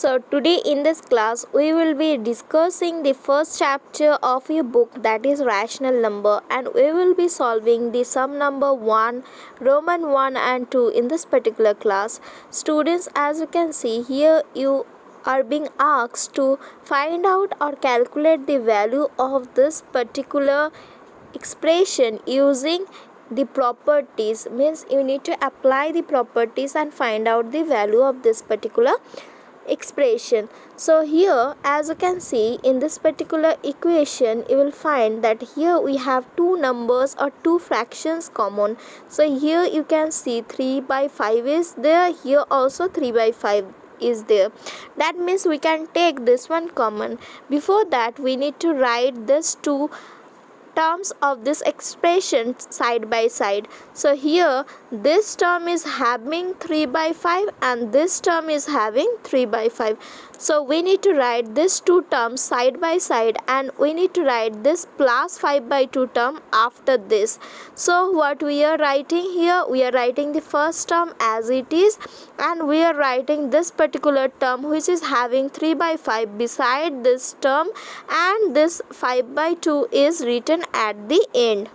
So today in this class we will be discussing the first chapter of your book, that is rational number, and we will be solving the sum number 1, Roman 1 and 2 in this particular class. Students, as you can see here, you are being asked to find out or calculate the value of this particular expression using the properties. Means you need to apply the properties and find out the value of this particular expression. So here, as you can see in this particular equation, you will find that here we have two numbers or two fractions common. So here you can see 3 by 5 is there, here also 3 by 5 is there. That means we can take this one common. Before that, we need to write this two terms of this expression side by side. So here this term is having 3 by 5 and this term is having 3 by 5. So we need to write these two terms side by side, and we need to write this plus 5 by 2 term after this. So what we are writing here, we are writing the first term as it is, and we are writing this particular term which is having 3 by 5 beside this term, and this 5 by 2 is written at the end.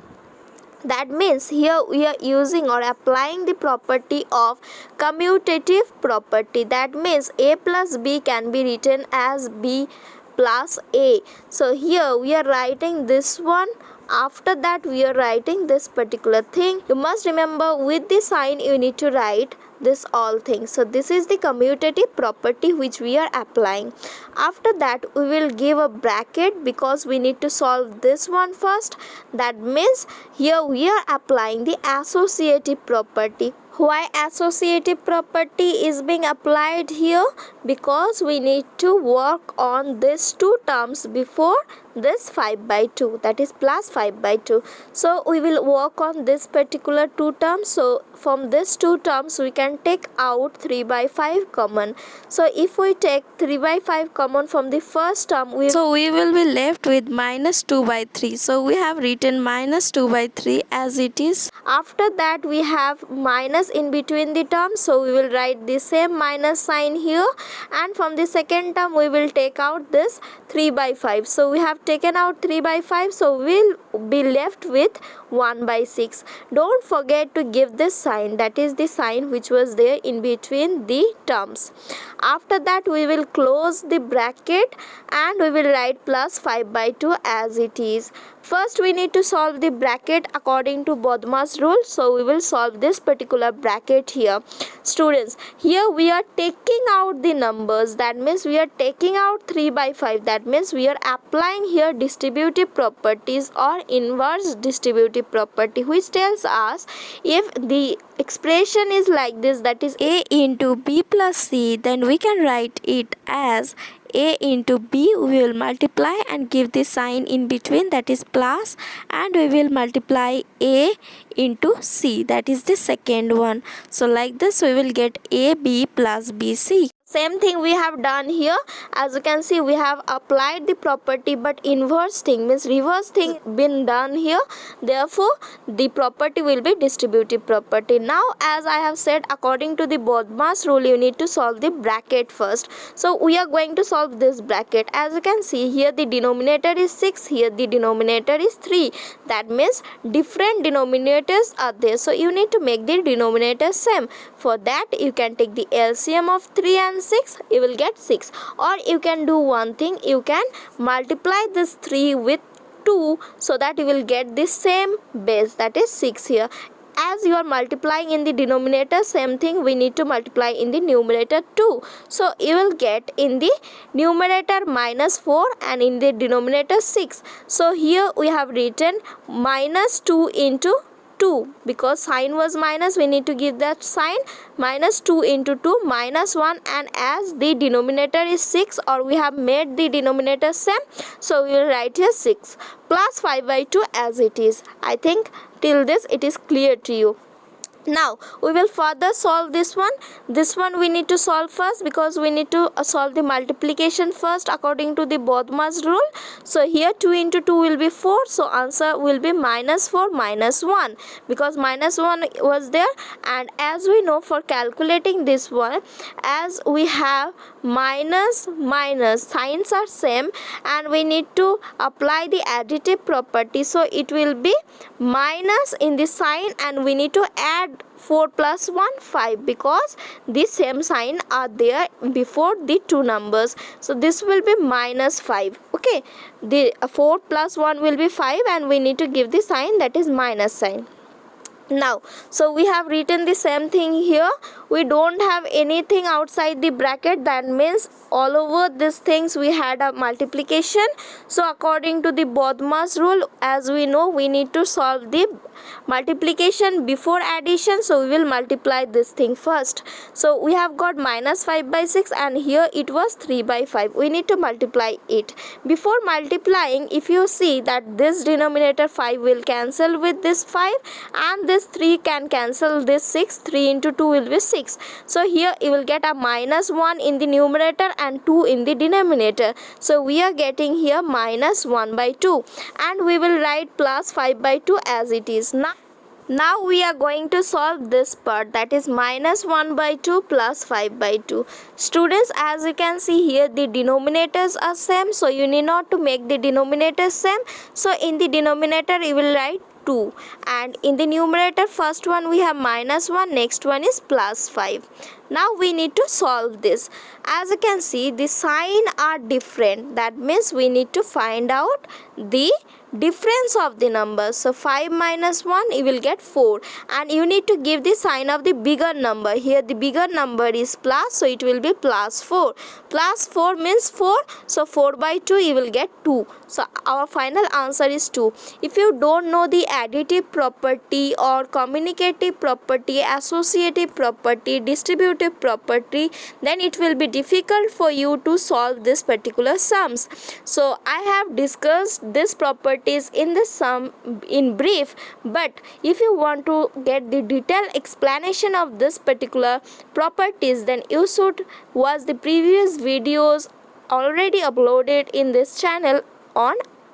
That means here we are using or applying the property of commutative property. That means a plus b can be written as b plus a. So here we are writing this one. After that we are writing this particular thing. You must remember, with the sign you need to write this all things. So this is the commutative property which we are applying. After that we will give a bracket because we need to solve this one first. That means here we are applying the associative property. Why associative property is being applied here? Because we need to work on these two terms before this 5 by 2, that is plus 5 by 2. So we will work on this particular two terms. So from these two terms we can take out 3 by 5 common. So if we take 3 by 5 common from the first term, we will be left with minus 2 by 3. So we have written minus 2 by 3 as it is. After that we have minus in between the terms, so we will write the same minus sign here, and from the second term we will take out this 3 by 5. So we have taken out 3 by 5, so we will be left with 1 by 6. Don't forget to give this sign, that is the sign which was there in between the terms. After that we will close the bracket and we will write plus 5 by 2 as it is. First we need to solve the bracket according to Bodmas rule. So we will solve this particular bracket here. Students, here we are taking out the numbers. That means we are taking out 3 by 5. That means we are applying here distributive properties or inverse distributive property, which tells us if the expression is like this, that is a into b plus c, then we can write it as a into b. We will multiply and give the sign in between, that is plus, and we will multiply a into c, that is the second one. So like this we will get ab plus bc. Same thing we have done here. As you can see, we have applied the property, but inverse thing means reverse thing been done here. Therefore the property will be distributive property. Now, as I have said, according to the Bodmas rule, you need to solve the bracket first. So we are going to solve this bracket. As you can see here, the denominator is 6, here the denominator is 3. That means different denominators are there, so you need to make the denominator same. For that you can take the LCM of 3 and 6, you will get 6. Or you can do one thing, you can multiply this 3 with 2 so that you will get the same base, that is 6 here. As you are multiplying in the denominator, same thing we need to multiply in the numerator too. So you will get in the numerator minus 4 and in the denominator 6. So here we have written minus 2 into 2, because sign was minus, we need to give that sign. Minus 2 into 2 minus 1, and as the denominator is 6, or we have made the denominator same, so we will write here 6 plus 5 by 2 as it is. I think till this it is clear to you. Now we will further solve this one. This one we need to solve first because we need to solve the multiplication first according to the Bodmas rule. So here 2 into 2 will be 4. So answer will be minus 4 minus 1 because minus 1 was there. And as we know, for calculating this one, as we have minus minus signs are same and we need to apply the additive property, so it will be minus in the sign and we need to add 4 plus 1 5 because the same sign are there before the two numbers, so this will be minus 5. Okay, the 4 plus 1 will be 5 and we need to give the sign that is minus sign. Now, so we have written the same thing here. We don't have anything outside the bracket, that means all over these things we had a multiplication. So according to the Bodmas rule, as we know, we need to solve the multiplication before addition, so we will multiply this thing first. So we have got minus 5 by 6 and here it was 3 by 5. We need to multiply it. Before multiplying, if you see that this denominator 5 will cancel with this 5 and this 3 can cancel this 6, 3 into 2 will be 6. So here you will get a minus 1 in the numerator and 2 in the denominator. So we are getting here minus 1 by 2 and we will write plus 5 by 2 as it is. Now we are going to solve this part, that is minus 1 by 2 plus 5 by 2. Students, as you can see here, the denominators are same, so you need not to make the denominators same. So in the denominator you will write 2 and in the numerator first one we have minus 1, next one is plus 5. Now we need to solve this. As you can see, the sign are different, that means we need to find out the difference of the numbers. So 5 minus 1 you will get 4 and you need to give the sign of the bigger number. Here the bigger number is plus, so it will be plus 4. Plus 4 means 4, so 4 by 2 you will get 2. So our final answer is 2. If you don't know the additive property or communicative property, associative property, distributive property, then it will be difficult for you to solve this particular sums. So I have discussed this property in the sum in brief, but if you want to get the detailed explanation of this particular properties, then you should watch the previous videos already uploaded in this channel on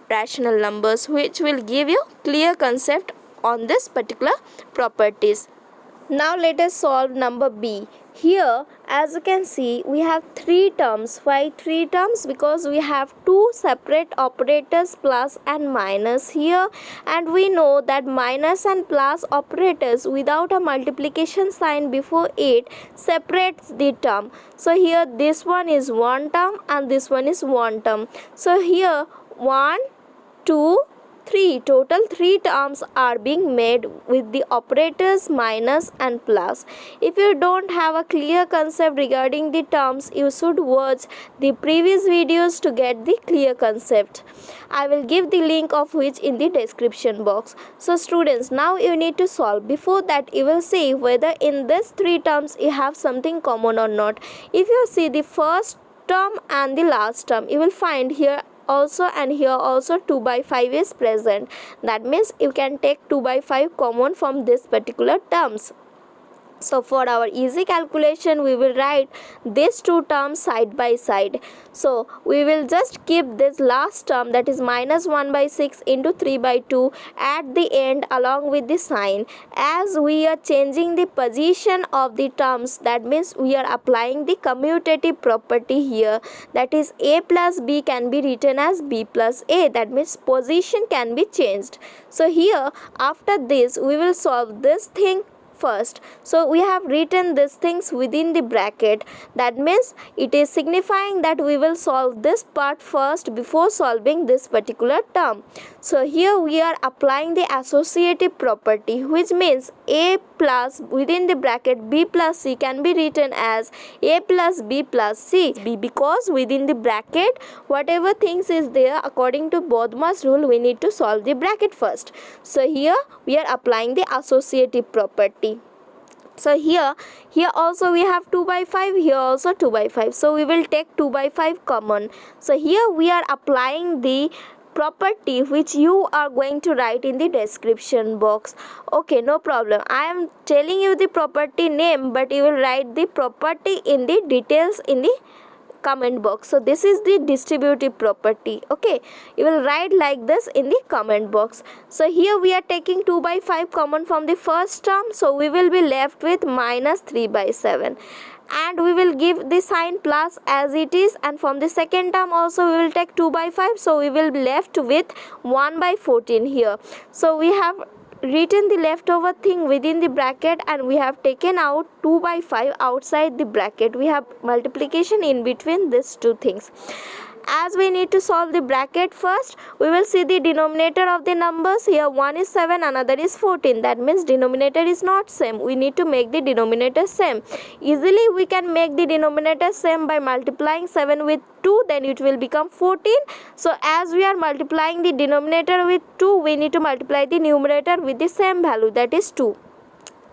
rational numbers, which will give you clear concept on this particular properties. Now let us solve number B. Here, as you can see, we have 3 terms. Why 3 terms? Because we have 2 separate operators, plus and minus here, and we know that minus and plus operators without a multiplication sign before it separates the term. So here this one is one term and this one is one term. So here 1, 2, 3, total 3 terms are being made with the operators minus and plus. If you don't have a clear concept regarding the terms, you should watch the previous videos to get the clear concept. I will give the link of which in the description box. So students, now you need to solve. Before that, you will see whether in these 3 terms you have something common or not. If you see the first term and the last term, you will find here also and here also 2 by 5 is present. That means you can take 2 by 5 common from this particular terms. So for our easy calculation, we will write these 2 terms side by side. So we will just keep this last term, that is minus 1 by 6 into 3 by 2 at the end along with the sign. As we are changing the position of the terms, that means we are applying the commutative property here. That is A plus B can be written as B plus A. That means position can be changed. So here after this we will solve this thing first. So we have written these things within the bracket. That means it is signifying that we will solve this part first before solving this particular term. So here we are applying the associative property, which means A plus within the bracket B plus C can be written as A plus B plus C. Because within the bracket whatever things is there, according to Bodmas rule, we need to solve the bracket first. So here we are applying the associative property. So here also we have 2 by 5, here also 2 by 5. So we will take 2 by 5 common. So here we are applying the property which you are going to write in the description box. Okay, no problem. I am telling you the property name, but you will write the property in the details in the comment box. So this is the distributive property. Okay, you will write like this in the comment box. So here we are taking 2 by 5 common from the first term, so we will be left with minus 3 by 7. and we will give the sign plus as it is, and from the second term also we will take 2 by 5, so we will be left with 1 by 14 here. So we have written the leftover thing within the bracket, and we have taken out 2 by 5 outside the bracket. We have multiplication in between these two things. As we need to solve the bracket first, we will see the denominator of the numbers. Here one is 7, another is 14. That means denominator is not same. We need to make the denominator same. Easily we can make the denominator same by multiplying 7 with 2, then it will become 14. So as we are multiplying the denominator with 2, we need to multiply the numerator with the same value, that is 2.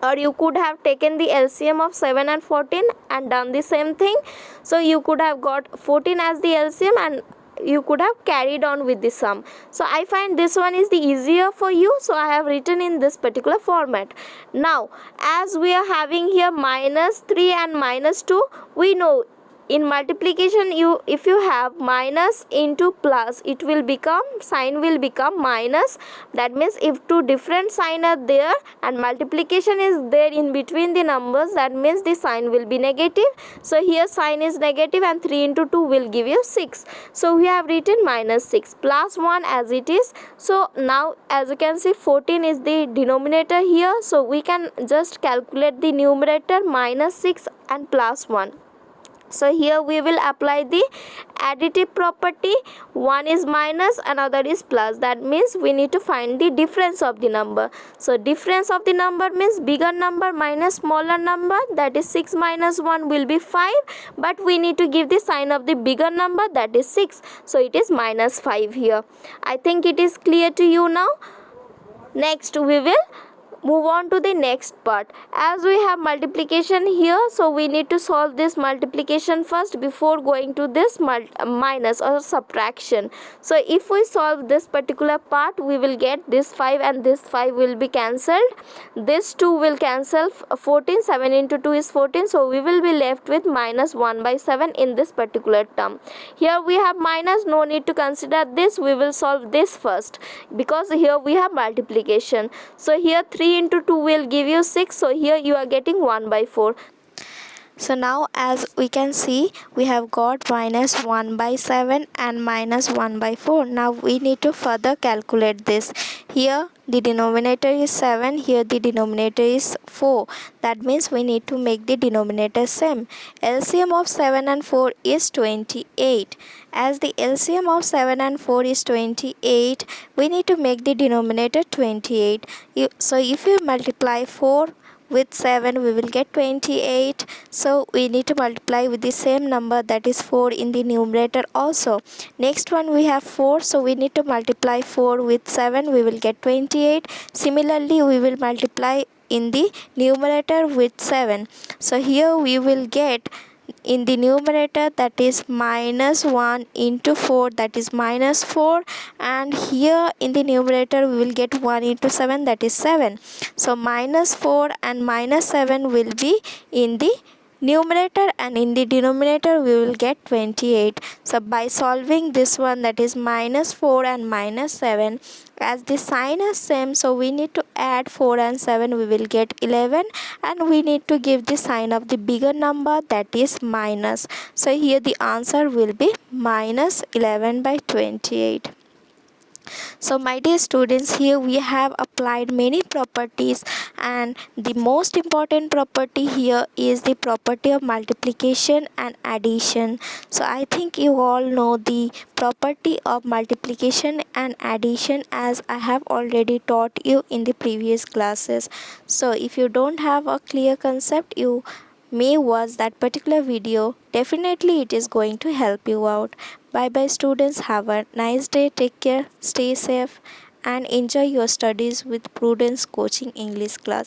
Or you could have taken the LCM of 7 and 14 and done the same thing. So you could have got 14 as the LCM and you could have carried on with the sum. So I find this one is the easier for you, so I have written in this particular format. Now as we are having here minus 3 and minus 2, we know in multiplication if you have minus into plus, it will become, sign will become minus. That means if two different sign are there and multiplication is there in between the numbers, that means the sign will be negative. So here sign is negative and 3 into 2 will give you 6. So we have written minus 6 plus 1 as it is. So now as you can see 14 is the denominator here, so we can just calculate the numerator minus 6 and plus 1. So here we will apply the additive property. One is minus, another is plus. That means we need to find the difference of the number. So difference of the number means bigger number minus smaller number, that is 6 minus 1 will be 5, but we need to give the sign of the bigger number, that is 6. So it is minus 5 here. I think it is clear to you now. Next we will move on to the next part. As we have multiplication here, so we need to solve this multiplication first before going to this minus or subtraction. So if we solve this particular part, we will get this 5 and this 5 will be cancelled. This 2 will cancel 14, 7 into 2 is 14, so we will be left with minus 1 by 7 in this particular term. Here we have minus, no need to consider this, we will solve this first because here we have multiplication. So here 3 into 2 will give you 6, so here you are getting 1 by 4. So now as we can see, we have got minus 1 by 7 and minus 1 by 4. Now we need to further calculate this. Here the denominator is 7, here the denominator is 4. That means we need to make the denominator same. LCM of 7 and 4 is 28. As the LCM of 7 and 4 is 28, we need to make the denominator 28. So if you multiply 4 with 7, we will get 28. So we need to multiply with the same number, that is 4 in the numerator also. Next one we have 4, so we need to multiply 4 with 7, we will get 28. Similarly we will multiply in the numerator with 7. So here we will get in the numerator, that is minus 1 into 4, that is minus 4, and here in the numerator we will get 1 into 7, that is 7. So minus 4 and minus 7 will be in the numerator, and in the denominator we will get 28. So by solving this one, that is minus 4 and minus 7, as the sign is same, so we need to add 4 and 7, we will get 11, and we need to give the sign of the bigger number, that is minus. So here the answer will be minus 11 by 28. So my dear students, here we have applied many properties, and the most important property here is the property of multiplication and addition. So I think you all know the property of multiplication and addition, as I have already taught you in the previous classes. So if you don't have a clear concept, you may watch that particular video. Definitely it is going to help you out. Bye bye students, have a nice day, take care, stay safe and enjoy your studies with Prudence Coaching English class.